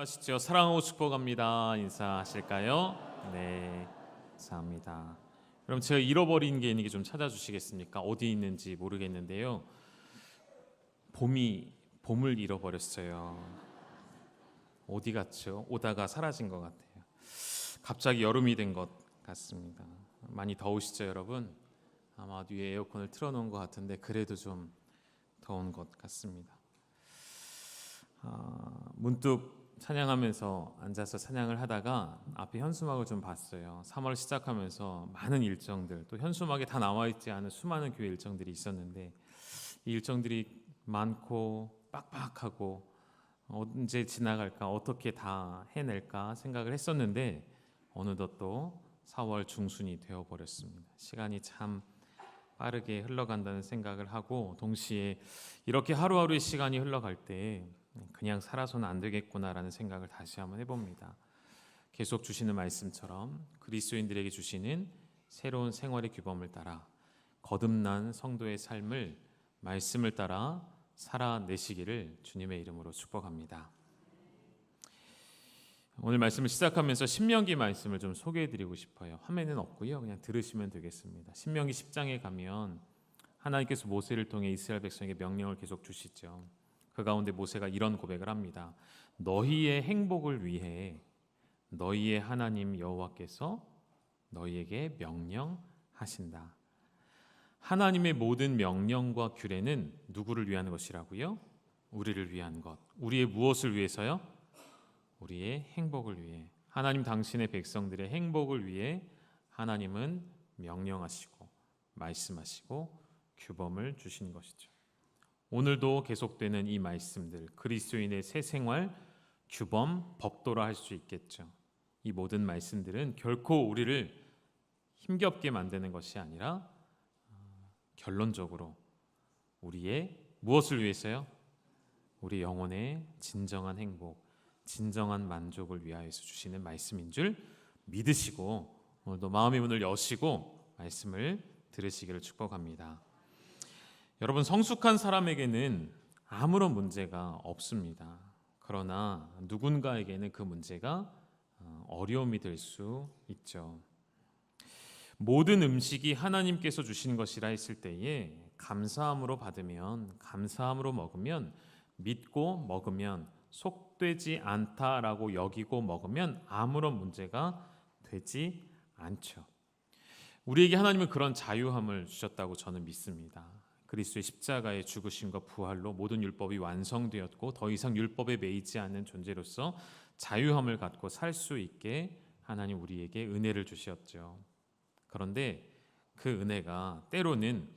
인사하시죠. 사랑하고 축복합니다. 인사하실까요? 네, 감사합니다. 그럼 제가 잃어버린 게 있는 게 좀 찾아주시겠습니까? 어디 있는지 모르겠는데요. 봄을 잃어버렸어요. 어디 갔죠? 오다가 사라진 것 같아요. 갑자기 여름이 된 것 같습니다. 많이 더우시죠, 여러분? 아마 뒤에 에어컨을 틀어놓은 것 같은데 그래도 좀 더운 것 같습니다. 문득 찬양하면서 앉아서 찬양을 하다가 앞에 현수막을 좀 봤어요. 3월 시작하면서 많은 일정들, 또 현수막에 다 나와 있지 않은 수많은 교회 일정들이 있었는데 이 일정들이 많고 빡빡하고 언제 지나갈까, 어떻게 다 해낼까 생각을 했었는데 어느덧 또 4월 중순이 되어버렸습니다. 시간이 참 빠르게 흘러간다는 생각을 하고, 동시에 이렇게 하루하루의 시간이 흘러갈 때 그냥 살아서는 안 되겠구나라는 생각을 다시 한번 해봅니다. 계속 주시는 말씀처럼 그리스도인들에게 주시는 새로운 생활의 규범을 따라 거듭난 성도의 삶을 말씀을 따라 살아내시기를 주님의 이름으로 축복합니다. 오늘 말씀을 시작하면서 신명기 말씀을 좀 소개해드리고 싶어요. 화면은 없고요, 그냥 들으시면 되겠습니다. 신명기 10장에 가면 하나님께서 모세를 통해 이스라엘 백성에게 명령을 계속 주시죠. 그 가운데 모세가 이런 고백을 합니다. 너희의 행복을 위해 너희의 하나님 여호와께서 너희에게 명령하신다. 하나님의 모든 명령과 규례는 누구를 위한 것이라고요? 우리를 위한 것. 우리의 무엇을 위해서요? 우리의 행복을 위해. 하나님 당신의 백성들의 행복을 위해 하나님은 명령하시고 말씀하시고 규범을 주신 것이죠. 오늘도 계속되는 이 말씀들, 그리스도인의 새 생활, 규범, 법도라 할 수 있겠죠. 이 모든 말씀들은 결코 우리를 힘겹게 만드는 것이 아니라 결론적으로 우리의 무엇을 위해서요? 우리 영혼의 진정한 행복, 진정한 만족을 위하여서 주시는 말씀인 줄 믿으시고 오늘도 마음의 문을 여시고 말씀을 들으시기를 축복합니다. 여러분, 성숙한 사람에게는 아무런 문제가 없습니다. 그러나 누군가에게는 그 문제가 어려움이 될 수 있죠. 모든 음식이 하나님께서 주신 것이라 했을 때에 감사함으로 받으면, 감사함으로 먹으면, 믿고 먹으면, 속되지 않다라고 여기고 먹으면 아무런 문제가 되지 않죠. 우리에게 하나님은 그런 자유함을 주셨다고 저는 믿습니다. 그리스도의 십자가의 죽으심과 부활로 모든 율법이 완성되었고 더 이상 율법에 매이지 않는 존재로서 자유함을 갖고 살 수 있게 하나님 우리에게 은혜를 주셨죠. 그런데 그 은혜가 때로는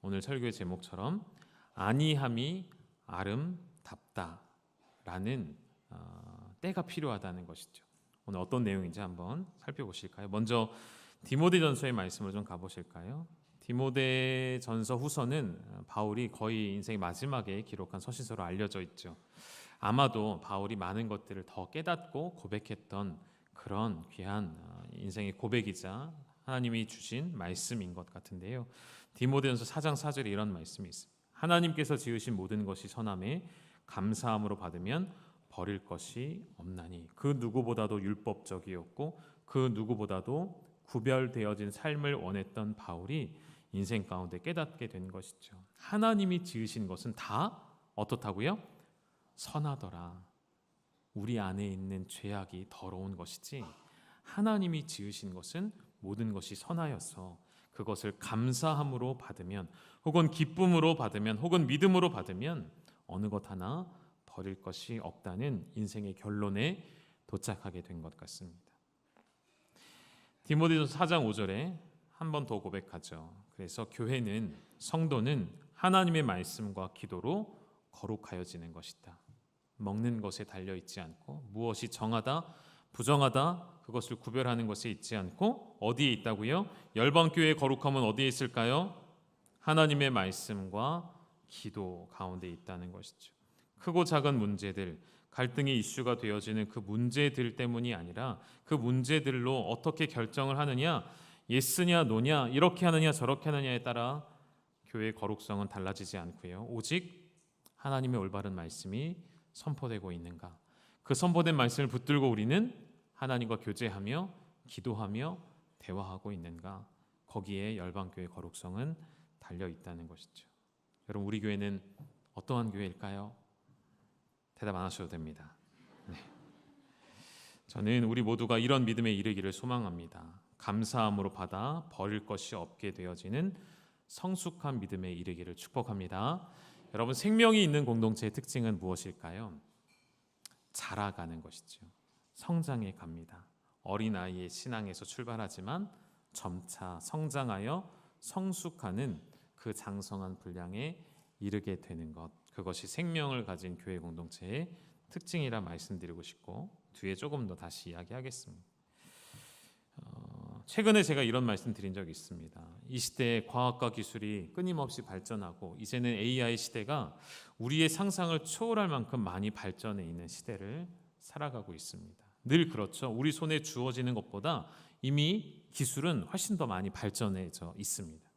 오늘 설교의 제목처럼 안이함이 아름답다라는 때가 필요하다는 것이죠. 오늘 어떤 내용인지 한번 살펴보실까요? 먼저 디모데전서의 말씀으로 좀 가보실까요? 디모데전서 후서는 바울이 거의 인생의 마지막에 기록한 서신서로 알려져 있죠. 아마도 바울이 많은 것들을 더 깨닫고 고백했던 그런 귀한 인생의 고백이자 하나님이 주신 말씀인 것 같은데요. 디모데전서 4장 4절에 이런 말씀이 있습니다. 하나님께서 지으신 모든 것이 선함에 감사함으로 받으면 버릴 것이 없나니. 그 누구보다도 율법적이었고 그 누구보다도 구별되어진 삶을 원했던 바울이 인생 가운데 깨닫게 된 것이죠. 하나님이 지으신 것은 다 어떻다고요? 선하더라. 우리 안에 있는 죄악이 더러운 것이지 하나님이 지으신 것은 모든 것이 선하여서 그것을 감사함으로 받으면, 혹은 기쁨으로 받으면, 혹은 믿음으로 받으면 어느 것 하나 버릴 것이 없다는 인생의 결론에 도착하게 된 것 같습니다. 디모데전서 4장 5절에 한 번 더 고백하죠. 그래서 교회는, 성도는 하나님의 말씀과 기도로 거룩하여지는 것이다. 먹는 것에 달려있지 않고, 무엇이 정하다, 부정하다, 그것을 구별하는 것에 있지 않고 어디에 있다고요? 열방교회의 거룩함은 어디에 있을까요? 하나님의 말씀과 기도 가운데 있다는 것이죠. 크고 작은 문제들, 갈등의 이슈가 되어지는 그 문제들 때문이 아니라 그 문제들로 어떻게 결정을 하느냐, 예스냐 노냐, 이렇게 하느냐 저렇게 하느냐에 따라 교회의 거룩성은 달라지지 않고요. 오직 하나님의 올바른 말씀이 선포되고 있는가, 그 선포된 말씀을 붙들고 우리는 하나님과 교제하며 기도하며 대화하고 있는가? 거기에 열방교회 거룩성은 달려 있다는 것이죠. 여러분, 우리 교회는 어떠한 교회일까요? 대답 안 하셔도 됩니다. 네. 저는 우리 모두가 이런 믿음에 이르기를 소망합니다. 감사함으로 받아 버릴 것이 없게 되어지는 성숙한 믿음에 이르기를 축복합니다. 여러분, 생명이 있는 공동체의 특징은 무엇일까요? 자라가는 것이죠. 성장해 갑니다. 어린아이의 신앙에서 출발하지만 점차 성장하여 성숙하는 그 장성한 분량에 이르게 되는 것, 그것이 생명을 가진 교회 공동체의 특징이라 말씀드리고 싶고, 뒤에 조금 더 다시 이야기하겠습니다. 최근에 제가 이런 말씀 드린 적이 있습니다. 이 시대에 과학과 기술이 끊임없이 발전하고 이제는 AI 시대가 우리의 상상을 초월할 만큼 많이 발전해 있는 시대를 살아가고 있습니다. 늘 그렇죠. 우리 손에 주어지는 것보다 이미 기술은 훨씬 더 많이 발전해져 있습니다.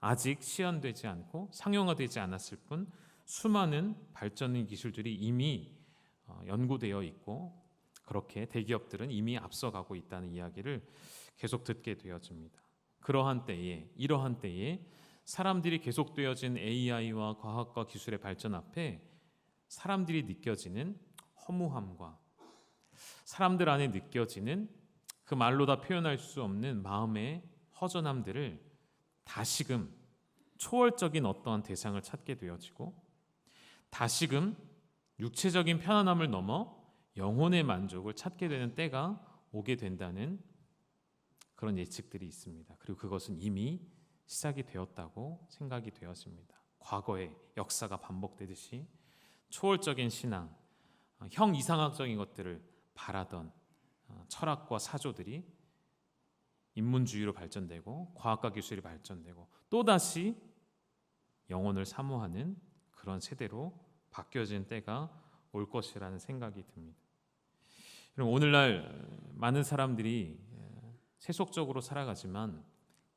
아직 시연되지 않고 상용화되지 않았을 뿐 수많은 발전인 기술들이 이미 연구되어 있고, 그렇게 대기업들은 이미 앞서가고 있다는 이야기를 계속 듣게 되어집니다. 이러한 때에 사람들이 계속되어진 AI와 과학과 기술의 발전 앞에 사람들이 느껴지는 허무함과 사람들 안에 느껴지는 그 말로 다 표현할 수 없는 마음의 허전함들을 다시금 초월적인 어떠한 대상을 찾게 되어지고, 다시금 육체적인 편안함을 넘어 영혼의 만족을 찾게 되는 때가 오게 된다는 그런 예측들이 있습니다. 그리고 그것은 이미 시작이 되었다고 생각이 되었습니다. 과거의 역사가 반복되듯이 초월적인 신앙, 형이상학적인 것들을 바라던 철학과 사조들이 인문주의로 발전되고 과학과 기술이 발전되고 또다시 영혼을 사모하는 그런 세대로 바뀌어진 때가 올 것이라는 생각이 듭니다. 오늘날 많은 사람들이 세속적으로 살아가지만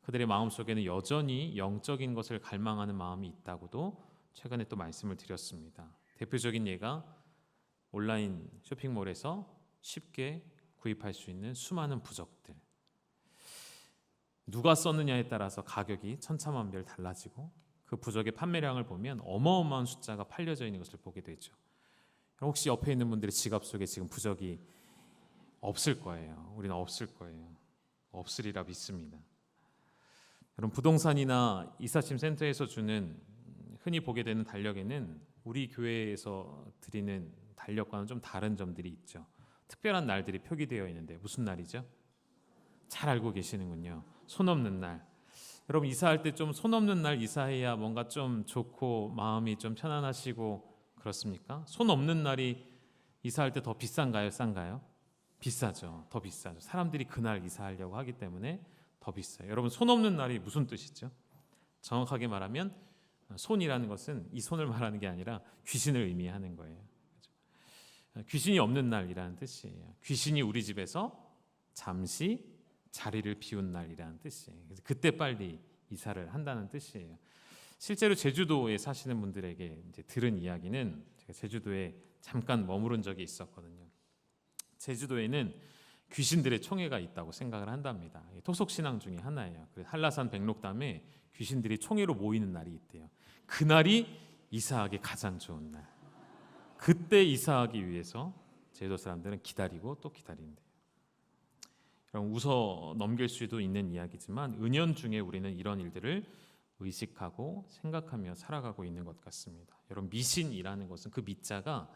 그들의 마음속에는 여전히 영적인 것을 갈망하는 마음이 있다고도 최근에 또 말씀을 드렸습니다. 대표적인 예가 온라인 쇼핑몰에서 쉽게 구입할 수 있는 수많은 부적들, 누가 썼느냐에 따라서 가격이 천차만별 달라지고 그 부적의 판매량을 보면 어마어마한 숫자가 팔려져 있는 것을 보게 되죠. 혹시 옆에 있는 분들의 지갑 속에 지금 부적이 없을 거예요. 우리는 없을 거예요. 없으리라 믿습니다. 여러분, 부동산이나 이사짐 센터에서 주는 흔히 보게 되는 달력에는 우리 교회에서 드리는 달력과는 좀 다른 점들이 있죠. 특별한 날들이 표기되어 있는데 무슨 날이죠? 잘 알고 계시는군요. 손 없는 날. 여러분, 이사할 때 좀 손 없는 날 이사해야 뭔가 좀 좋고 마음이 좀 편안하시고 그렇습니까? 손 없는 날이 이사할 때 더 비싼가요? 싼가요? 비싸죠. 더 비싸죠. 사람들이 그날 이사하려고 하기 때문에 더 비싸요. 여러분, 손 없는 날이 무슨 뜻이죠? 정확하게 말하면 손이라는 것은 이 손을 말하는 게 아니라 귀신을 의미하는 거예요. 귀신이 없는 날이라는 뜻이에요. 귀신이 우리 집에서 잠시 자리를 비운 날이라는 뜻이에요. 그래서 그때 빨리 이사를 한다는 뜻이에요. 실제로 제주도에 사시는 분들에게 이제 들은 이야기는, 제가 제주도에 잠깐 머무른 적이 있었거든요. 제주도에는 귀신들의 총회가 있다고 생각을 한답니다. 토속 신앙 중에 하나예요. 한라산 백록담에 귀신들이 총회로 모이는 날이 있대요. 그날이 이사하기 가장 좋은 날. 그때 이사하기 위해서 제주도 사람들은 기다리고 또 기다린대요. 여러분, 웃어 넘길 수도 있는 이야기지만 은연중에 우리는 이런 일들을 의식하고 생각하며 살아가고 있는 것 같습니다. 여러분, 미신이라는 것은 그 미자가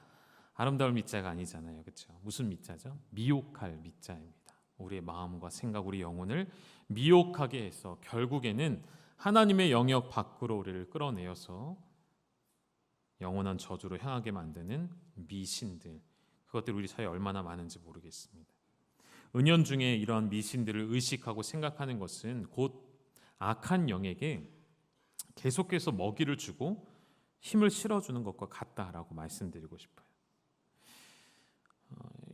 아름다울 미자가 아니잖아요. 그렇죠? 무슨 미자죠? 미혹할 미자입니다. 우리의 마음과 생각, 우리 영혼을 미혹하게 해서 결국에는 하나님의 영역 밖으로 우리를 끌어내어서 영원한 저주로 향하게 만드는 미신들, 그것들이 우리 사회에 얼마나 많은지 모르겠습니다. 은연중에 이러한 미신들을 의식하고 생각하는 것은 곧 악한 영에게 계속해서 먹이를 주고 힘을 실어주는 것과 같다라고 말씀드리고 싶어요.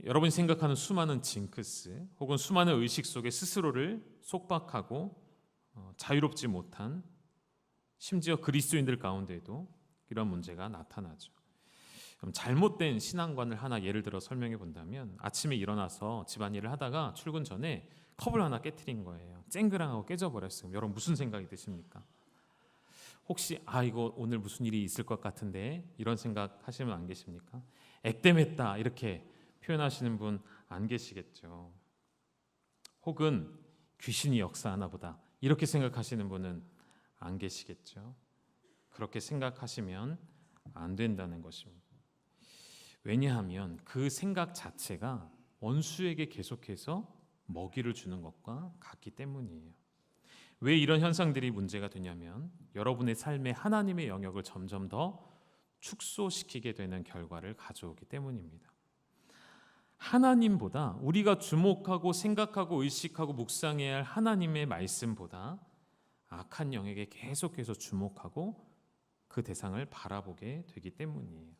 여러분이 생각하는 수많은 징크스 혹은 수많은 의식 속에 스스로를 속박하고 자유롭지 못한, 심지어 그리스도인들 가운데에도 이런 문제가 나타나죠. 그럼 잘못된 신앙관을 하나 예를 들어 설명해 본다면, 아침에 일어나서 집안일을 하다가 출근 전에 컵을 하나 깨트린 거예요. 쨍그랑하고 깨져버렸어요. 여러분 무슨 생각이 드십니까? 혹시 이거 오늘 무슨 일이 있을 것 같은데 이런 생각 하시면 안 계십니까? 액땜했다 이렇게 표현하시는 분 안 계시겠죠. 혹은 귀신이 역사하나 보다 이렇게 생각하시는 분은 안 계시겠죠. 그렇게 생각하시면 안 된다는 것입니다. 왜냐하면 그 생각 자체가 원수에게 계속해서 먹이를 주는 것과 같기 때문이에요. 왜 이런 현상들이 문제가 되냐면 여러분의 삶에 하나님의 영역을 점점 더 축소시키게 되는 결과를 가져오기 때문입니다. 하나님보다 우리가 주목하고 생각하고 의식하고 묵상해야 할 하나님의 말씀보다 악한 영역에 계속해서 주목하고 그 대상을 바라보게 되기 때문이에요.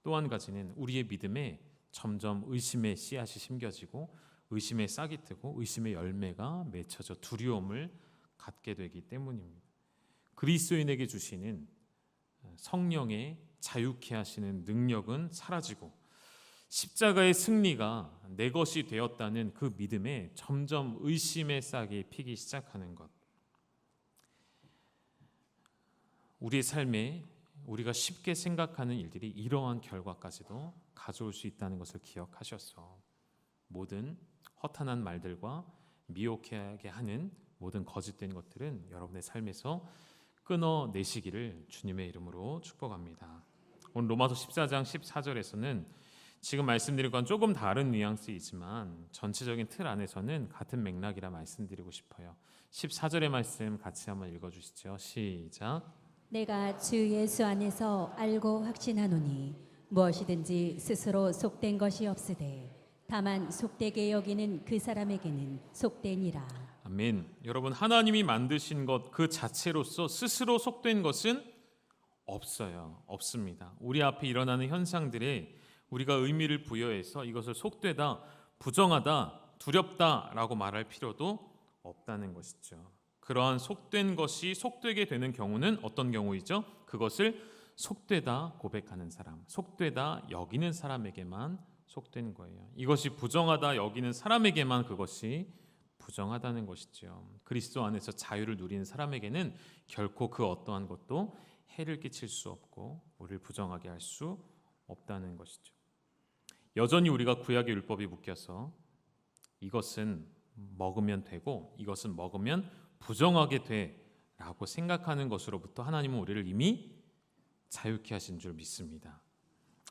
또 한 가지는 우리의 믿음에 점점 의심의 씨앗이 심겨지고 의심의 싹이 트고 의심의 열매가 맺혀져 두려움을 갖게 되기 때문입니다. 그리스도인에게 주시는 성령의 자유케 하시는 능력은 사라지고 십자가의 승리가 내 것이 되었다는 그 믿음에 점점 의심의 싹이 피기 시작하는 것. 우리의 삶에 우리가 쉽게 생각하는 일들이 이러한 결과까지도 가져올 수 있다는 것을 기억하셔서 모든 허탄한 말들과 미혹하게 하는 모든 거짓된 것들은 여러분의 삶에서 끊어내시기를 주님의 이름으로 축복합니다. 오늘 로마서 14장 14절에서는 지금 말씀드린 건 조금 다른 뉘앙스이지만 전체적인 틀 안에서는 같은 맥락이라 말씀드리고 싶어요. 14절의 말씀 같이 한번 읽어주시죠. 시작. 내가 주 예수 안에서 알고 확신하노니 무엇이든지 스스로 속된 것이 없으되 다만 속되게 여기는 그 사람에게는 속되니라. 아멘. 여러분 하나님이 만드신 것 그 자체로서 스스로 속된 것은 없어요. 없습니다. 우리 앞에 일어나는 현상들에 우리가 의미를 부여해서 이것을 속되다, 부정하다, 두렵다라고 말할 필요도 없다는 것이죠. 그러한 속된 것이 속되게 되는 경우는 어떤 경우이죠? 그것을 속되다 고백하는 사람, 속되다 여기는 사람에게만 속된 거예요. 이것이 부정하다 여기는 사람에게만 그것이 부정하다는 것이죠. 그리스도 안에서 자유를 누리는 사람에게는 결코 그 어떠한 것도 해를 끼칠 수 없고 우리를 부정하게 할 수 없다는 것이죠. 여전히 우리가 구약의 율법이 묶여서 이것은 먹으면 되고 이것은 먹으면 부정하게 돼라고 생각하는 것으로부터 하나님은 우리를 이미 자유케 하신 줄 믿습니다.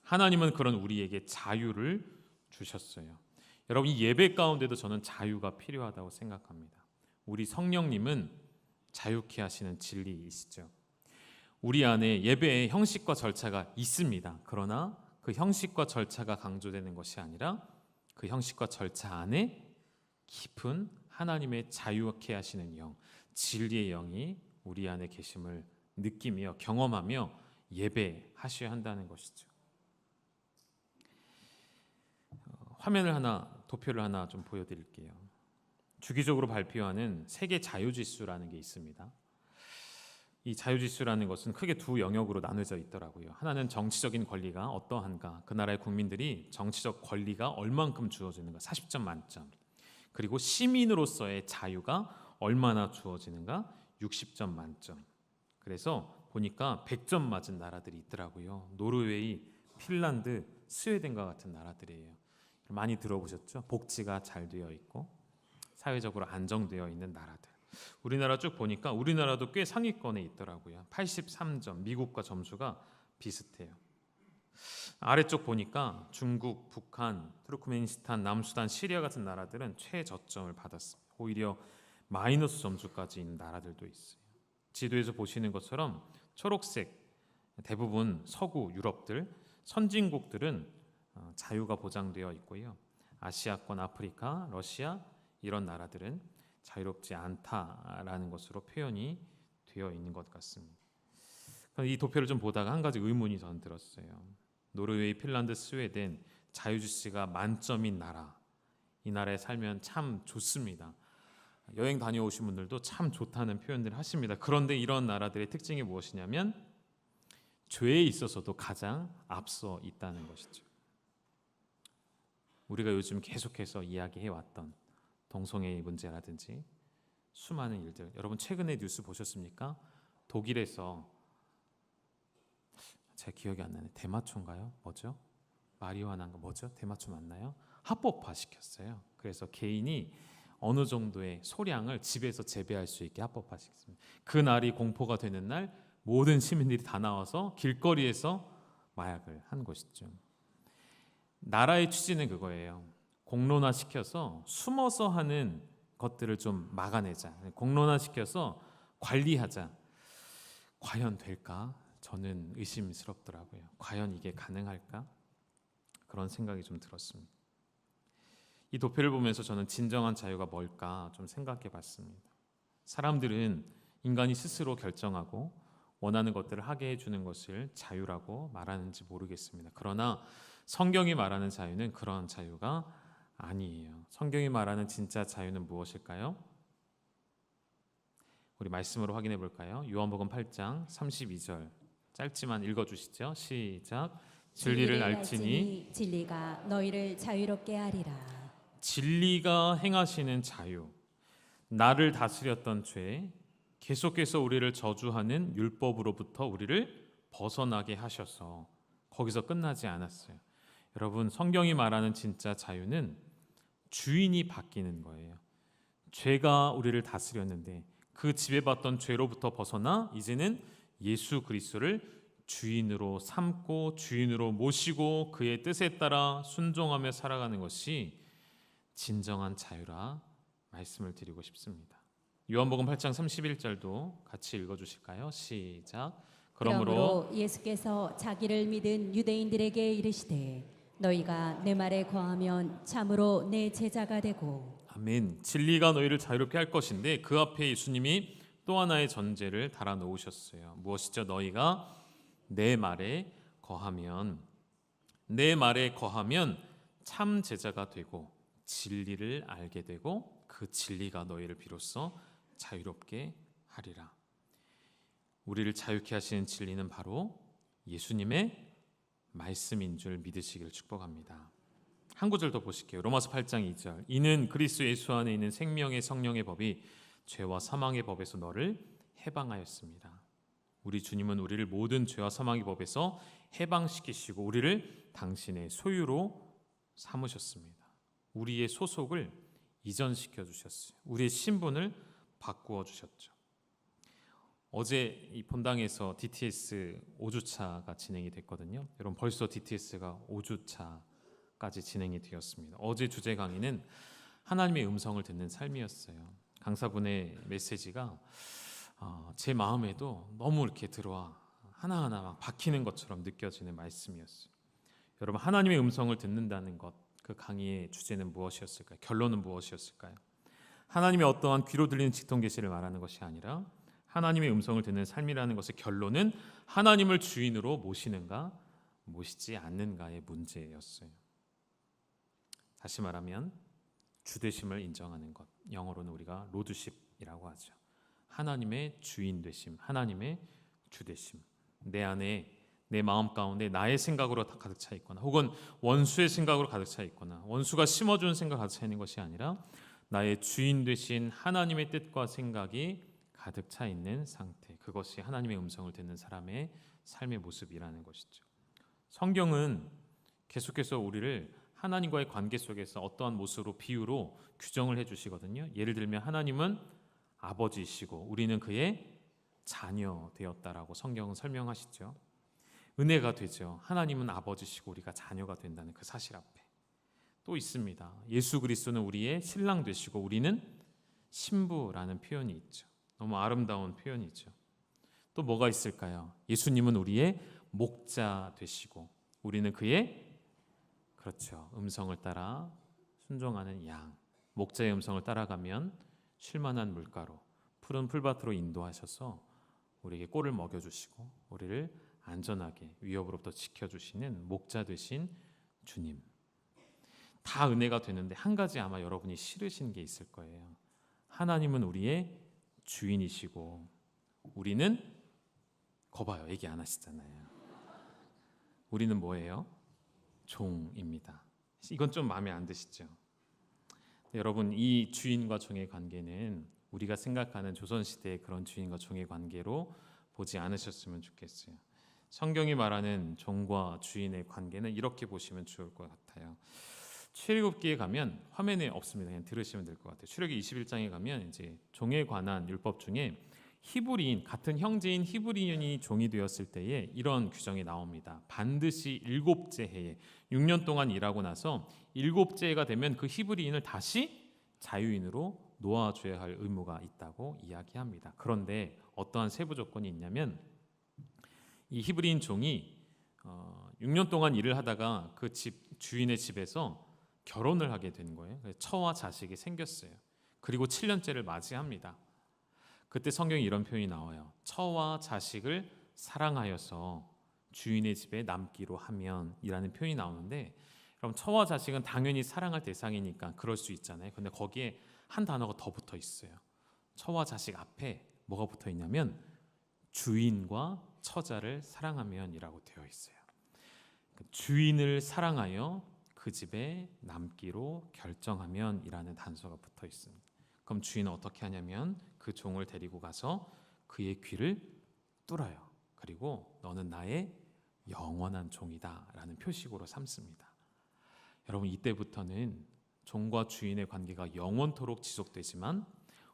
하나님은 그런 우리에게 자유를 주셨어요. 여러분 이 예배 가운데도 저는 자유가 필요하다고 생각합니다. 우리 성령님은 자유케 하시는 진리이시죠. 우리 안에 예배의 형식과 절차가 있습니다. 그러나 그 형식과 절차가 강조되는 것이 아니라 그 형식과 절차 안에 깊은 하나님의 자유케 하시는 영, 진리의 영이 우리 안에 계심을 느끼며 경험하며 예배하셔야 한다는 것이죠. 화면을 하나, 도표를 하나 좀 보여드릴게요. 주기적으로 발표하는 세계 자유지수라는 게 있습니다. 이 자유지수라는 것은 크게 두 영역으로 나눠져 있더라고요. 하나는 정치적인 권리가 어떠한가, 그 나라의 국민들이 정치적 권리가 얼만큼 주어지는가, 40점 만점. 그리고 시민으로서의 자유가 얼마나 주어지는가, 60점 만점. 그래서 보니까 100점 맞은 나라들이 있더라고요. 노르웨이, 핀란드, 스웨덴과 같은 나라들이에요. 많이 들어보셨죠? 복지가 잘 되어 있고 사회적으로 안정되어 있는 나라들. 우리나라 쭉 보니까 우리나라도 꽤 상위권에 있더라고요. 83점, 미국과 점수가 비슷해요. 아래쪽 보니까 중국, 북한, 투르크메니스탄, 남수단, 시리아 같은 나라들은 최저점을 받았습니다. 오히려 마이너스 점수까지 있는 나라들도 있어요. 지도에서 보시는 것처럼 초록색 대부분 서구 유럽들, 선진국들은 자유가 보장되어 있고요. 아시아권, 아프리카, 러시아 이런 나라들은 자유롭지 않다라는 것으로 표현이 되어 있는 것 같습니다. 이 도표를 좀 보다가 한 가지 의문이 전 들었어요. 노르웨이, 핀란드, 스웨덴 자유주의가 만점인 나라, 이 나라에 살면 참 좋습니다. 여행 다녀오신 분들도 참 좋다는 표현들을 하십니다. 그런데 이런 나라들의 특징이 무엇이냐면 죄에 있어서도 가장 앞서 있다는 것이죠. 우리가 요즘 계속해서 이야기해 왔던 동성애의 문제라든지 수많은 일들, 여러분 최근에 뉴스 보셨습니까? 독일에서 제 기억이 안 나네. 대마초인가요? 뭐죠? 마리화나인가 뭐죠? 대마초 맞나요? 합법화 시켰어요. 그래서 개인이 어느 정도의 소량을 집에서 재배할 수 있게 합법화 시켰습니다. 그 날이 공포가 되는 날 모든 시민들이 다 나와서 길거리에서 마약을 한 것이죠. 나라의 취지는 그거예요. 공론화 시켜서 숨어서 하는 것들을 좀 막아내자. 공론화 시켜서 관리하자. 과연 될까? 저는 의심스럽더라고요. 과연 이게 가능할까? 그런 생각이 좀 들었습니다. 이 도표를 보면서 저는 진정한 자유가 뭘까 좀 생각해 봤습니다. 사람들은 인간이 스스로 결정하고 원하는 것들을 하게 해주는 것을 자유라고 말하는지 모르겠습니다. 그러나 성경이 말하는 자유는 그런 자유가 아니에요. 성경이 말하는 진짜 자유는 무엇일까요? 우리 말씀으로 확인해 볼까요? 요한복음 8장 32절 짧지만 읽어주시죠. 시작. 진리를 알지니 진리가 너희를 자유롭게 하리라. 진리가 행하시는 자유, 나를 다스렸던 죄, 계속해서 우리를 저주하는 율법으로부터 우리를 벗어나게 하셔서 거기서 끝나지 않았어요. 여러분, 성경이 말하는 진짜 자유는 주인이 바뀌는 거예요. 죄가 우리를 다스렸는데 그 지배받던 죄로부터 벗어나 이제는 예수 그리스도를 주인으로 삼고 주인으로 모시고 그의 뜻에 따라 순종하며 살아가는 것이 진정한 자유라 말씀을 드리고 싶습니다. 요한복음 8장 31절도 같이 읽어주실까요? 시작. 그러므로 예수께서 자기를 믿은 유대인들에게 이르시되 너희가 내 말에 거하면 참으로 내 제자가 되고. 아멘. 진리가 너희를 자유롭게 할 것인데 그 앞에 예수님이 또 하나의 전제를 달아 놓으셨어요. 무엇이죠? 너희가 내 말에 거하면 참 제자가 되고 진리를 알게 되고 그 진리가 너희를 비로소 자유롭게 하리라. 우리를 자유케 하시는 진리는 바로 예수님의 말씀인 줄 믿으시기를 축복합니다. 한 구절 더 보실게요. 로마서 8장 2절. 이는 그리스도 예수 안에 있는 생명의 성령의 법이 죄와 사망의 법에서 너를 해방하였습니다. 우리 주님은 우리를 모든 죄와 사망의 법에서 해방시키시고 우리를 당신의 소유로 삼으셨습니다. 우리의 소속을 이전시켜 주셨어요. 우리의 신분을 바꾸어 주셨죠. 어제 이 본당에서 DTS 5주차가 진행이 됐거든요. 여러분 벌써 DTS가 5주차까지 진행이 되었습니다. 어제 주제 강의는 하나님의 음성을 듣는 삶이었어요. 강사분의 메시지가 제 마음에도 너무 이렇게 들어와 하나하나 막 박히는 것처럼 느껴지는 말씀이었어요. 여러분 하나님의 음성을 듣는다는 것, 그 강의의 주제는 무엇이었을까요? 결론은 무엇이었을까요? 하나님의 어떠한 귀로 들리는 직통 계시를 말하는 것이 아니라 하나님의 음성을 듣는 삶이라는 것의 결론은 하나님을 주인으로 모시는가 모시지 않는가의 문제였어요. 다시 말하면 주되심을 인정하는 것, 영어로는 우리가 로드십이라고 하죠. 하나님의 주인 되심, 하나님의 주되심. 내 안에 내 마음 가운데 나의 생각으로 가득 차 있거나 혹은 원수의 생각으로 가득 차 있거나 원수가 심어주는 생각 가득 차 있는 것이 아니라 나의 주인 되신 하나님의 뜻과 생각이 가득 차 있는 상태, 그것이 하나님의 음성을 듣는 사람의 삶의 모습이라는 것이죠. 성경은 계속해서 우리를 하나님과의 관계 속에서 어떠한 모습으로 비유로 규정을 해주시거든요. 예를 들면 하나님은 아버지이시고 우리는 그의 자녀 되었다라고 성경은 설명하시죠. 은혜가 되죠. 하나님은 아버지시고 우리가 자녀가 된다는 그 사실 앞에 또 있습니다. 예수 그리스도는 우리의 신랑 되시고 우리는 신부라는 표현이 있죠. 너무 아름다운 표현이죠. 또 뭐가 있을까요? 예수님은 우리의 목자 되시고 우리는 그의 음성을 따라 순종하는 양. 목자의 음성을 따라가면 쉴만한 물가로 푸른 풀밭으로 인도하셔서 우리에게 꼴을 먹여주시고 우리를 안전하게 위협으로부터 지켜주시는 목자 되신 주님. 다 은혜가 되는데 한 가지 아마 여러분이 싫으신 게 있을 거예요. 하나님은 우리의 주인이시고 우리는 거봐요. 얘기 안 하시잖아요. 우리는 뭐예요? 종입니다. 이건 좀 마음에 안 드시죠? 여러분, 이 주인과 종의 관계는 우리가 생각하는 조선시대의 그런 주인과 종의 관계로 보지 않으셨으면 좋겠어요. 성경이 말하는 종과 주인의 관계는 이렇게 보시면 좋을 것 같아요. 출애굽기에 가면 화면에 없습니다. 그냥 들으시면 될 것 같아요. 출애굽기 21장에 가면 이제 종에 관한 율법 중에 히브리인, 같은 형제인 히브리인이 종이 되었을 때에 이런 규정이 나옵니다. 반드시 7째 해에 6년 동안 일하고 나서 7째 해가 되면 그 히브리인을 다시 자유인으로 놓아줘야 할 의무가 있다고 이야기합니다. 그런데 어떠한 세부 조건이 있냐면 이 히브리인 종이 6년 동안 일을 하다가 그 집 주인의 집에서 결혼을 하게 된 거예요. 그래서 처와 자식이 생겼어요. 그리고 7년째를 맞이합니다. 그때 성경에 이런 표현이 나와요. 처와 자식을 사랑하여서 주인의 집에 남기로 하면이라는 표현이 나오는데, 그럼 처와 자식은 당연히 사랑할 대상이니까 그럴 수 있잖아요. 근데 거기에 한 단어가 더 붙어 있어요. 처와 자식 앞에 뭐가 붙어 있냐면 주인과 처자를 사랑하면이라고 되어 있어요. 주인을 사랑하여 그 집에 남기로 결정하면이라는 단서가 붙어 있습니다. 그럼 주인은 어떻게 하냐면 그 종을 데리고 가서 그의 귀를 뚫어요. 그리고 너는 나의 영원한 종이다라는 표식으로 삼습니다. 여러분, 이때부터는 종과 주인의 관계가 영원토록 지속되지만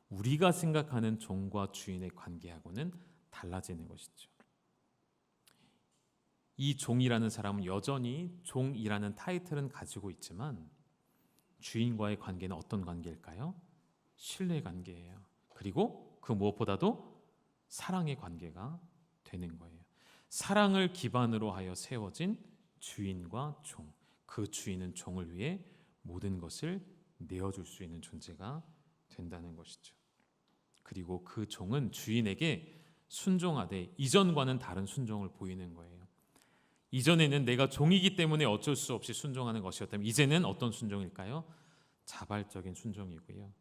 우리가 생각하는 종과 주인의 관계하고는 달라지는 것이죠. 이 종이라는 사람은 여전히 종이라는 타이틀은 가지고 있지만 주인과의 관계는 어떤 관계일까요? 신뢰 관계예요. 그리고 그 무엇보다도 사랑의 관계가 되는 거예요. 사랑을 기반으로 하여 세워진 주인과 종. 그 주인은 종을 위해 모든 것을 내어줄 수 있는 존재가 된다는 것이죠. 그리고 그 종은 주인에게 순종하되 이전과는 다른 순종을 보이는 거예요. 이전에는 내가 종이기 때문에 어쩔 수 없이 순종하는 것이었다면 이제는 어떤 순종일까요? 자발적인 순종이고요.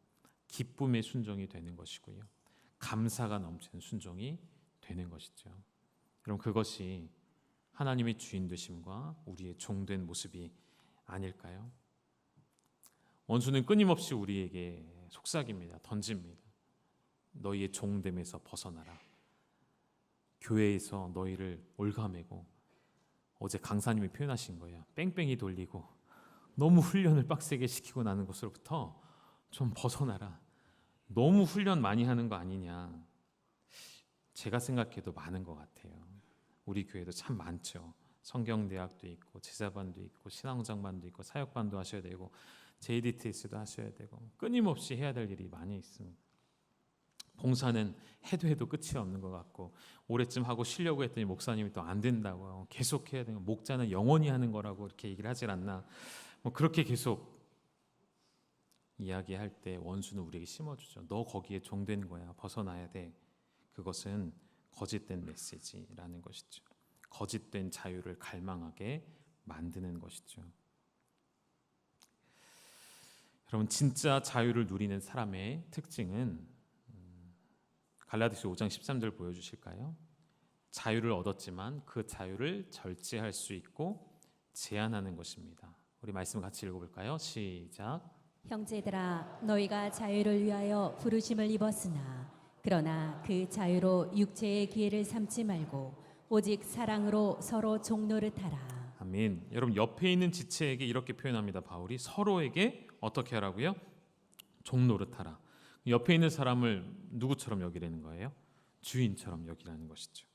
기쁨의 순종이 되는 것이고요. 감사가 넘치는 순종이 되는 것이죠. 그럼 그것이 하나님의 주인 되심과 우리의 종된 모습이 아닐까요? 원수는 끊임없이 우리에게 속삭입니다. 던집니다. 너희의 종됨에서 벗어나라. 교회에서 너희를 올가매고, 어제 강사님이 표현하신 거예요. 뺑뺑이 돌리고 너무 훈련을 빡세게 시키고 나는 것으로부터 좀 벗어나라. 너무 훈련 많이 하는 거 아니냐. 제가 생각해도 많은 것 같아요. 우리 교회도 참 많죠. 성경대학도 있고 제자반도 있고 신앙장반도 있고 사역반도 하셔야 되고 JDTS도 하셔야 되고 끊임없이 해야 될 일이 많이 있습니다. 봉사는 해도 끝이 없는 것 같고 올해쯤 하고 쉬려고 했더니 목사님이 또 안 된다고 계속 해야 되는, 목자는 영원히 하는 거라고 이렇게 얘기를 하질 않나. 그렇게 계속 이야기할 때 원수는 우리에게 심어주죠. 너 거기에 종된 거야. 벗어나야 돼. 그것은 거짓된 메시지라는 것이죠. 거짓된 자유를 갈망하게 만드는 것이죠. 여러분, 진짜 자유를 누리는 사람의 특징은 갈라디아서 5장 13절 보여주실까요? 자유를 얻었지만 그 자유를 절제할 수 있고 제한하는 것입니다. 우리 말씀 같이 읽어볼까요? 시작. 형제들아 너희가 자유를 위하여 부르심을 입었으나 그러나 그 자유로 육체의 기회를 삼지 말고 오직 사랑으로 서로 종노릇하라. 아멘. 여러분, 옆에 있는 지체에게 이렇게 표현합니다. 바울이 서로에게 어떻게 하라고요? 종노릇하라. 옆에 있는 사람을 누구처럼 여기라는 거예요? 주인처럼 여기라는 것이죠.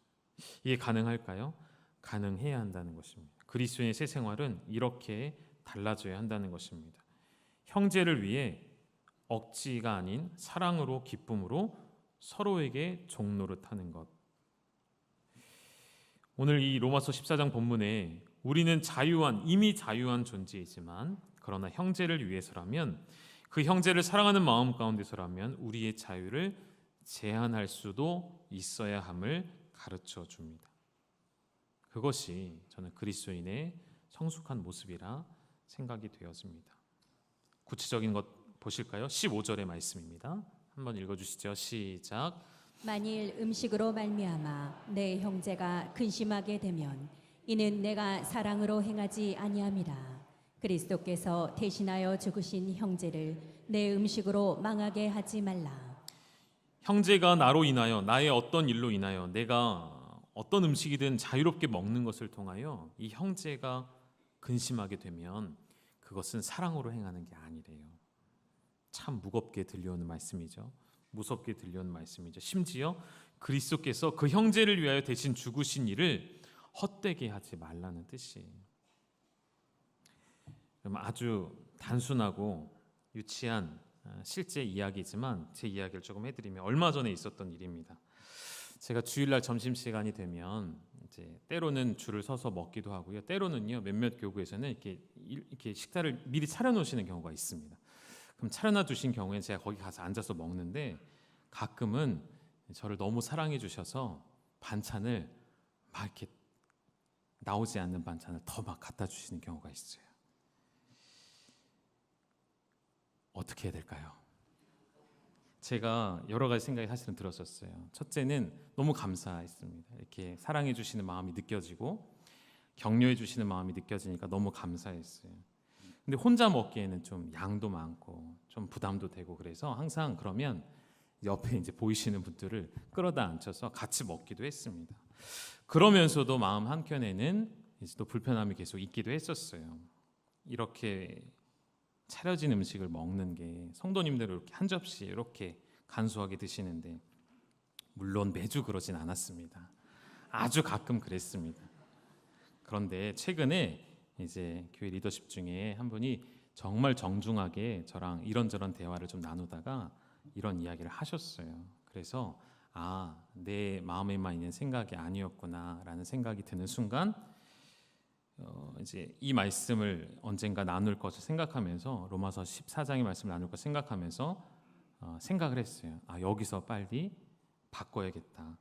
이게 가능할까요? 가능해야 한다는 것입니다. 그리스도인의 새 생활은 이렇게 달라져야 한다는 것입니다. 형제를 위해 억지가 아닌 사랑으로 기쁨으로 서로에게 종노릇하는 것. 오늘 이 로마서 14장 본문에 우리는 이미 자유한 존재이지만 그러나 형제를 위해서라면, 그 형제를 사랑하는 마음 가운데서라면 우리의 자유를 제한할 수도 있어야 함을 가르쳐 줍니다. 그것이 저는 그리스도인의 성숙한 모습이라 생각이 되었습니다. 구체적인 것 보실까요? 15절의 말씀입니다. 한번 읽어주시죠. 시작. 만일 음식으로 말미암아 내 형제가 근심하게 되면 이는 내가 사랑으로 행하지 아니함이라. 그리스도께서 대신하여 죽으신 형제를 내 음식으로 망하게 하지 말라. 형제가 나로 인하여 나의 어떤 일로 인하여 내가 어떤 음식이든 자유롭게 먹는 것을 통하여 이 형제가 근심하게 되면 그것은 사랑으로 행하는 게 아니래요. 참 무겁게 들려오는 말씀이죠. 무섭게 들려오는 말씀이죠. 심지어 그리스도께서 그 형제를 위하여 대신 죽으신 일을 헛되게 하지 말라는 뜻이에요. 그럼 아주 단순하고 유치한 실제 이야기지만 제 이야기를 조금 해드리면 얼마 전에 있었던 일입니다. 제가 주일날 점심시간이 되면 이제 때로는 줄을 서서 먹기도 하고요. 때로는요 몇몇 교구에서는 이렇게 식사를 미리 차려놓으시는 경우가 있습니다. 그럼 차려놔 두신 경우에 제가 거기 가서 앉아서 먹는데 가끔은 저를 너무 사랑해 주셔서 반찬을 막 이렇게 나오지 않는 반찬을 더 막 갖다 주시는 경우가 있어요. 어떻게 해야 될까요? 제가 여러 가지 생각이 사실은 들었었어요. 첫째는 너무 감사했습니다. 이렇게 사랑해 주시는 마음이 느껴지고 격려해 주시는 마음이 느껴지니까 너무 감사했어요. 근데 혼자 먹기에는 좀 양도 많고 좀 부담도 되고 그래서 항상 그러면 옆에 이제 보이시는 분들을 끌어다 앉혀서 같이 먹기도 했습니다. 그러면서도 마음 한켠에는 이제 또 불편함이 계속 있기도 했었어요. 이렇게 차려진 음식을 먹는 게 성도님들은 이렇게 한 접시 이렇게 간소하게 드시는데 물론 매주 그러진 않았습니다. 아주 가끔 그랬습니다. 그런데 최근에 이제 교회 리더십 중에 한 분이 정말 정중하게 저랑 이런저런 대화를 좀 나누다가 이런 이야기를 하셨어요. 그래서 내 마음에만 있는 생각이 아니었구나라는 생각이 드는 순간 이제 이 말씀을 언젠가 나눌 것을 생각하면서 로마서 14장의 말씀을 나눌 것을 생각하면서 생각을 했어요. 여기서 빨리 바꿔야겠다.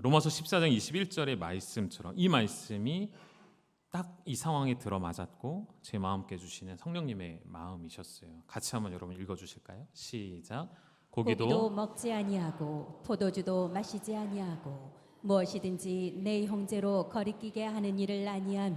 로마서 14장 21절의 말씀처럼 이 말씀이 딱 이 상황에 들어맞았고 제 마음께 주시는 성령님의 마음이셨어요. 같이 한번 여러분 읽어주실까요? 시작. 고기도 먹지 아니하고 포도주도 마시지 아니하고 무엇이든지 내 형제로 거리끼게 하는 일을 아니함이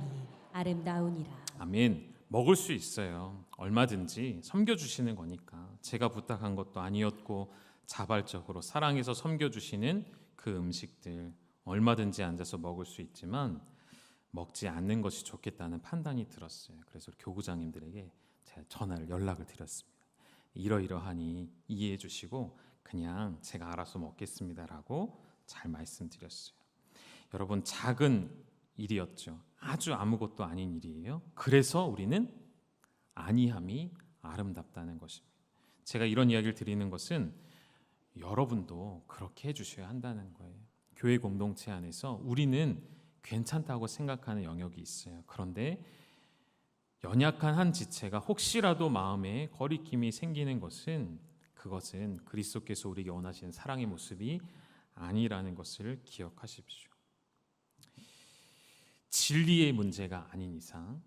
아름다우니라. 아멘. 먹을 수 있어요. 얼마든지 섬겨주시는 거니까. 제가 부탁한 것도 아니었고 자발적으로 사랑해서 섬겨주시는 그 음식들 얼마든지 앉아서 먹을 수 있지만 먹지 않는 것이 좋겠다는 판단이 들었어요. 그래서 교구장님들에게 제가 연락을 드렸습니다. 이러이러하니 이해해 주시고 그냥 제가 알아서 먹겠습니다라고 잘 말씀드렸어요. 여러분 작은 일이었죠. 아주 아무것도 아닌 일이에요. 그래서 우리는 아니함이 아름답다는 것입니다. 제가 이런 이야기를 드리는 것은 여러분도 그렇게 해주셔야 한다는 거예요. 교회 공동체 안에서 우리는 괜찮다고 생각하는 영역이 있어요. 그런데 연약한 한 지체가 혹시라도 마음에 거리낌이 생기는 것은 그것은 그리스도께서 우리에게 원하시는 사랑의 모습이 아니라는 것을 기억하십시오. 진리의 문제가 아닌 이상,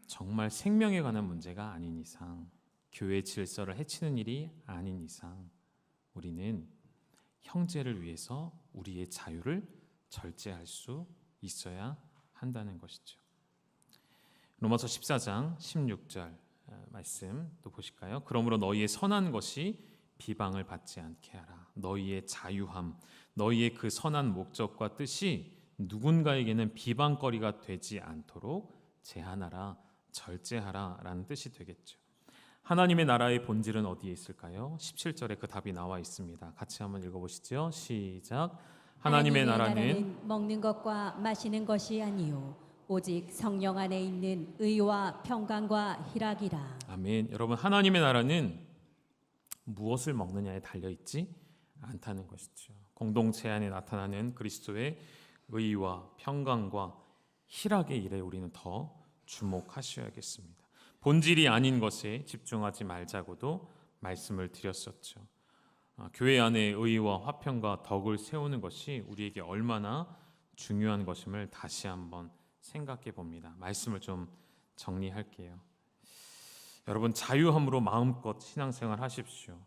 정말 생명에 관한 문제가 아닌 이상, 교회 질서를 해치는 일이 아닌 이상 우리는 형제를 위해서 우리의 자유를 절제할 수 있어야 한다는 것이죠. 로마서 14장 16절 말씀 또 보실까요? 그러므로 너희의 선한 것이 비방을 받지 않게 하라. 너희의 자유함, 너희의 그 선한 목적과 뜻이 누군가에게는 비방거리가 되지 않도록 제한하라, 절제하라 라는 뜻이 되겠죠. 하나님의 나라의 본질은 어디에 있을까요? 17절에 그 답이 나와 있습니다. 같이 한번 읽어보시죠. 시작. 하나님의 나라는 먹는 것과 마시는 것이 아니요 오직 성령 안에 있는 의와 평강과 희락이라. 아멘. 여러분 하나님의 나라는 무엇을 먹느냐에 달려있지 않다는 것이죠. 공동체 안에 나타나는 그리스도의 의와 평강과 희락의 일에 우리는 더 주목하셔야겠습니다. 본질이 아닌 것에 집중하지 말자고도 말씀을 드렸었죠. 교회 안에 의와 화평과 덕을 세우는 것이 우리에게 얼마나 중요한 것임을 다시 한번 생각해 봅니다. 말씀을 좀 정리할게요. 여러분 자유함으로 마음껏 신앙생활 하십시오.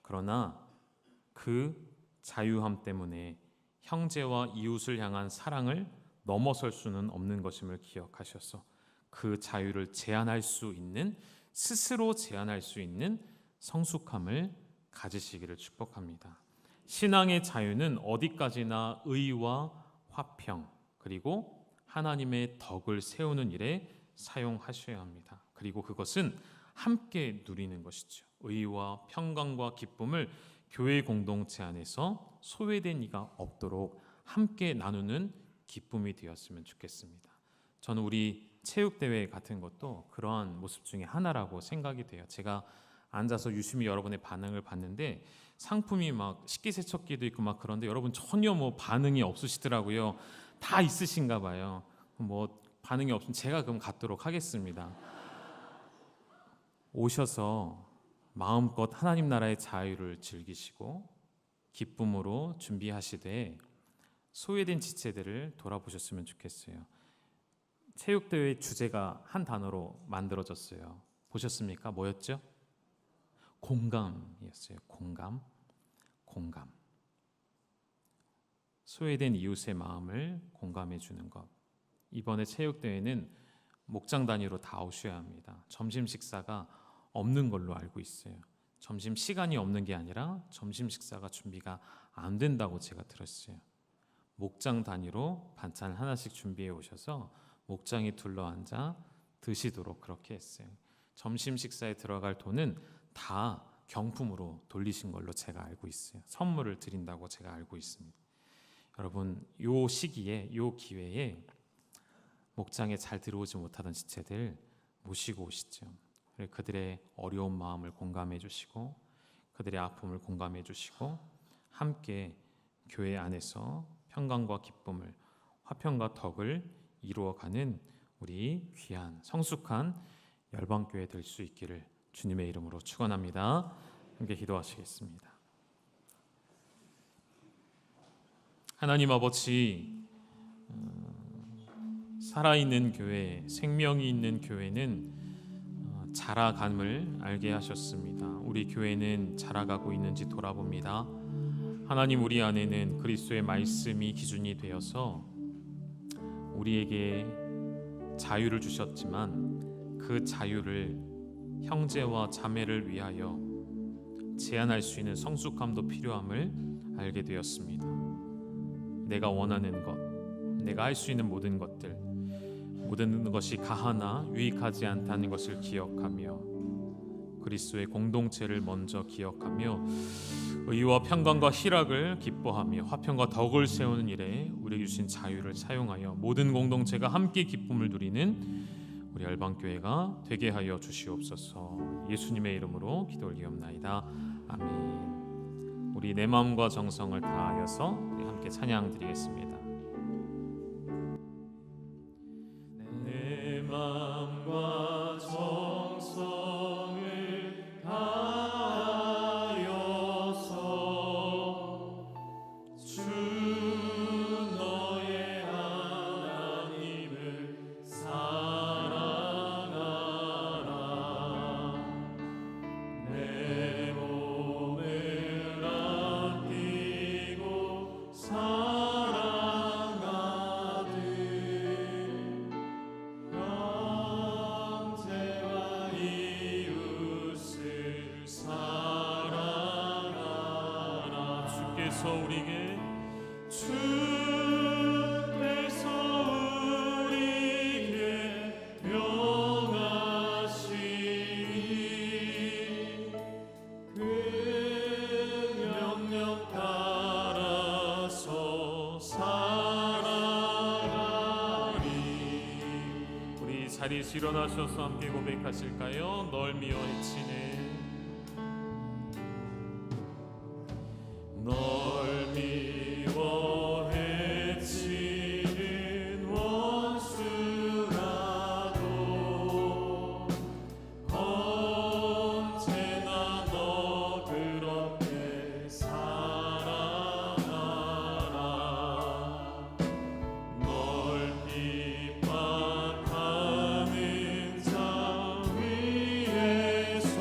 그러나 그 자유함 때문에 형제와 이웃을 향한 사랑을 넘어설 수는 없는 것임을 기억하셔서 그 자유를 제한할 수 있는, 스스로 제한할 수 있는 성숙함을 가지시기를 축복합니다. 신앙의 자유는 어디까지나 의와 화평, 그리고 하나님의 덕을 세우는 일에 사용하셔야 합니다. 그리고 그것은 함께 누리는 것이죠. 의와 평강과 기쁨을 교회 공동체 안에서 소외된 이가 없도록 함께 나누는 기쁨이 되었으면 좋겠습니다. 저는 우리 체육대회 같은 것도 그러한 모습 중에 하나라고 생각이 돼요. 제가 앉아서 유심히 여러분의 반응을 봤는데 상품이 막 식기세척기도 있고 막 그런데 여러분 전혀 뭐 반응이 없으시더라고요. 다 있으신가 봐요. 뭐 반응이 없으면 제가 그럼 갖도록 하겠습니다. 오셔서 마음껏 하나님 나라의 자유를 즐기시고 기쁨으로 준비하시되 소외된 지체들을 돌아보셨으면 좋겠어요. 체육대회 주제가 한 단어로 만들어졌어요. 보셨습니까? 뭐였죠? 공감이었어요. 공감. 소외된 이웃의 마음을 공감해 주는 것. 이번에 체육대회는 목장 단위로 다 오셔야 합니다. 점심 식사가 없는 걸로 알고 있어요. 점심 시간이 없는 게 아니라 점심 식사가 준비가 안 된다고 제가 들었어요. 목장 단위로 반찬 하나씩 준비해 오셔서 목장에 둘러앉아 드시도록 그렇게 했어요. 점심 식사에 들어갈 돈은 다 경품으로 돌리신 걸로 제가 알고 있어요. 선물을 드린다고 제가 알고 있습니다. 여러분, 요 시기에, 요 기회에 목장에 잘 들어오지 못하던 지체들 모시고 오시죠. 그들의 어려운 마음을 공감해 주시고 그들의 아픔을 공감해 주시고 함께 교회 안에서 평강과 기쁨을, 화평과 덕을 이루어가는 우리 귀한 성숙한 열방교회 될 수 있기를 주님의 이름으로 축원합니다. 함께 기도하시겠습니다. 하나님 아버지, 살아있는 교회, 생명이 있는 교회는 자라감을 알게 하셨습니다. 우리 교회는 자라가고 있는지 돌아봅니다. 하나님, 우리 안에는 그리스도의 말씀이 기준이 되어서 우리에게 자유를 주셨지만 그 자유를 형제와 자매를 위하여 제한할 수 있는 성숙함도 필요함을 알게 되었습니다. 내가 원하는 것, 내가 할 수 있는 모든 것들, 모든 것이 가하나 유익하지 않다는 것을 기억하며 그리스도의 공동체를 먼저 기억하며 의와 평강과 희락을 기뻐하며 화평과 덕을 세우는 일에 우리에게 주신 자유를 사용하여 모든 공동체가 함께 기쁨을 누리는 우리 열방교회가 되게 하여 주시옵소서. 예수님의 이름으로 기도 올리옵나이다. 아멘. 우리 내 마음과 정성을 다하여서 우리 함께 찬양 드리겠습니다. 내 마음과 정성을 다하여서 주 너의 하나님을 사랑하라. 내 몸을 아끼고 사랑하듯 형제와 이웃을 사랑하라. 주께서 우리에게 명하시니 그 명령 따라서 살아가리. 우리 자리에서 일어나셔서 함께 고백하실까요? 널 미워해치네, 널 미워해치는 원수라도 언제나 너 그렇게 사랑하라. 널 핍박하는 자 위에서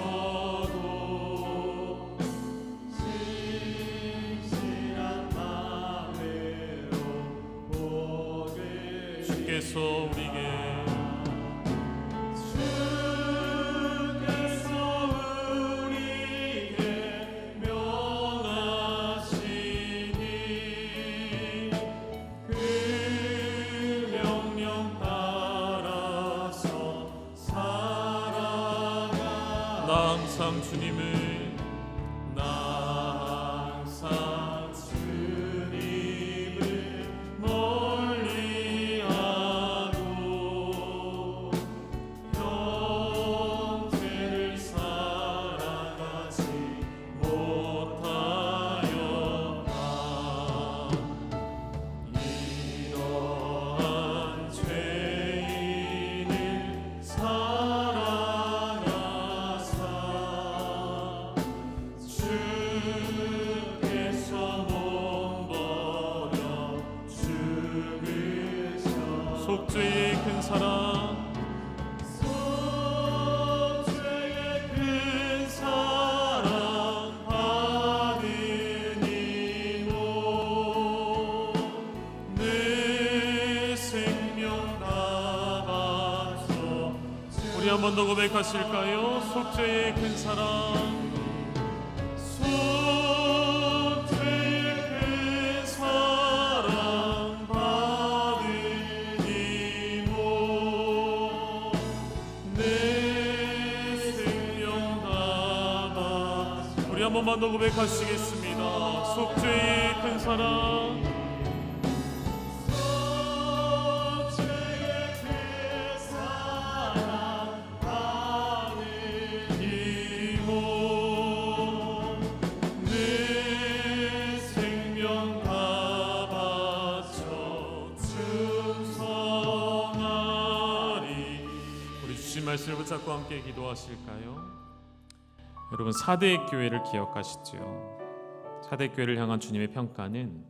나 항상 주님을 멀리하고 형제를 사랑하지 못하였다. 이러한 죄인을 사랑하사 주께서 몸버려 죽으셔. 속죄의 큰 사랑, 속죄의 큰 사랑 받으니모 내 생명 다 바쳐. 우리 한 번 더 고백하실까요? 속죄의 큰 사랑, 속죄의 큰 사랑 받으니모 내 생명 다 바쳐. 우리 한 번만 더 고백하시겠습니다. 속죄의 큰 사랑, 속죄의 큰 사랑 받으니모 내 생명 다 바쳐 충성하리. 우리 주신 말씀을 붙잡고 함께 기도하실까요? 여러분, 사대 교회를 기억하시죠? 사대 교회를 향한 주님의 평가는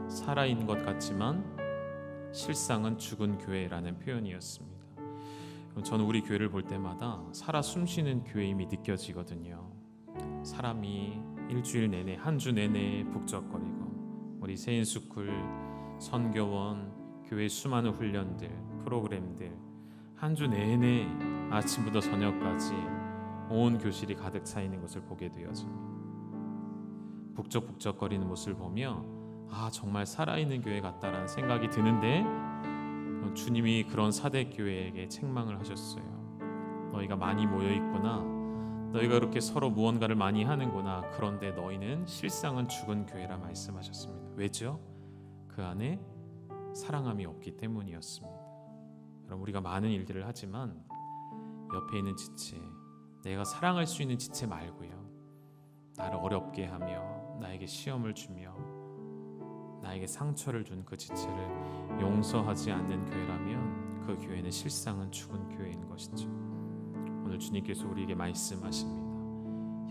살아있는 것 같지만 실상은 죽은 교회라는 표현이었습니다. 저는 우리 교회를 볼 때마다 살아 숨쉬는 교회임이 느껴지거든요. 사람이 일주일 내내, 한 주 내내 북적거리고, 우리 세인스쿨, 선교원, 교회 수많은 훈련들, 프로그램들, 한 주 내내 아침부터 저녁까지 온 교실이 가득 차 있는 것을 보게 되어집니다. 북적북적거리는 모습을 보며 정말 살아있는 교회 같다라는 생각이 드는데, 주님이 그런 사대 교회에게 책망을 하셨어요. 너희가 많이 모여 있구나, 너희가 그렇게 서로 무언가를 많이 하는구나. 그런데 너희는 실상은 죽은 교회라 말씀하셨습니다. 왜죠? 그 안에 사랑함이 없기 때문이었습니다. 여러분, 우리가 많은 일들을 하지만 옆에 있는 지체, 내가 사랑할 수 있는 지체 말고요, 나를 어렵게 하며 나에게 시험을 주며 나에게 상처를 준 그 지체를 용서하지 않는 교회라면 그 교회는 실상은 죽은 교회인 것이죠. 오늘 주님께서 우리에게 말씀하십니다.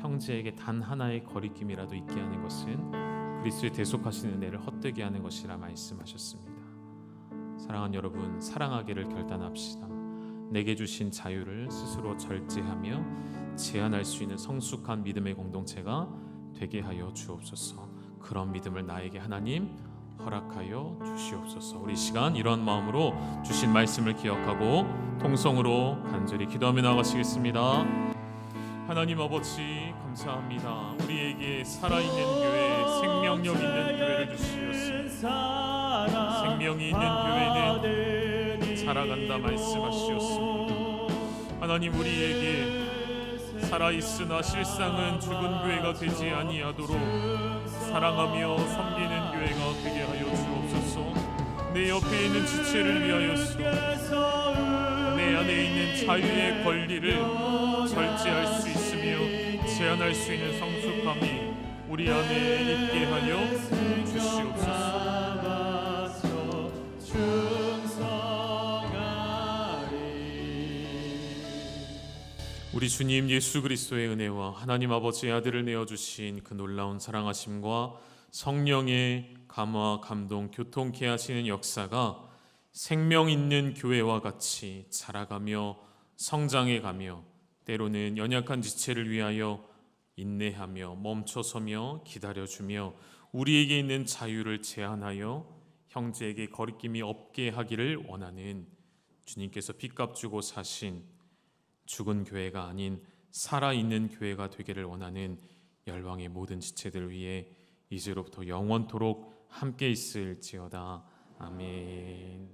형제에게 단 하나의 거리낌이라도 있게 하는 것은 그리스도의 대속하신 은혜를 헛되게 하는 것이라 말씀하셨습니다. 사랑하는 여러분, 사랑하기를 결단합시다. 내게 주신 자유를 스스로 절제하며 제한할 수 있는 성숙한 믿음의 공동체가 되게 하여 주옵소서. 그런 믿음을 나에게 하나님 허락하여 주시옵소서. 우리 시간 이런 마음으로 주신 말씀을 기억하고 통성으로 간절히 기도하며 나가시겠습니다. 하나님 아버지, 감사합니다. 우리에게 살아있는 교회, 생명력 있는 교회를 주시었습니다. 생명이 있는 교회는 살아간다 말씀하시었습니다. 하나님, 우리에게 살아있으나 실상은 죽은 교회가 되지 아니하도록 사랑하며 섬기는 교회가 되게 하여 주옵소서. 내 옆에 있는 지체를 위하여서 내 안에 있는 자유의 권리를 절제할 수 있으며 제한할 수 있는 성숙함이 우리 안에 있게 하여 주시옵소서. 우리 주님 예수 그리스도의 은혜와 하나님 아버지의 아들을 내어주신 그 놀라운 사랑하심과 성령의 감화, 감동, 교통케 하시는 역사가 생명 있는 교회와 같이 자라가며 성장해가며 때로는 연약한 지체를 위하여 인내하며 멈춰서며 기다려주며 우리에게 있는 자유를 제한하여 형제에게 거리낌이 없게 하기를 원하는 주님께서 핏값 주고 사신 죽은 교회가 아닌 살아있는 교회가 되기를 원하는 열방의 모든 지체들 위해 이제로부터 영원토록 함께 있을지어다. 아멘.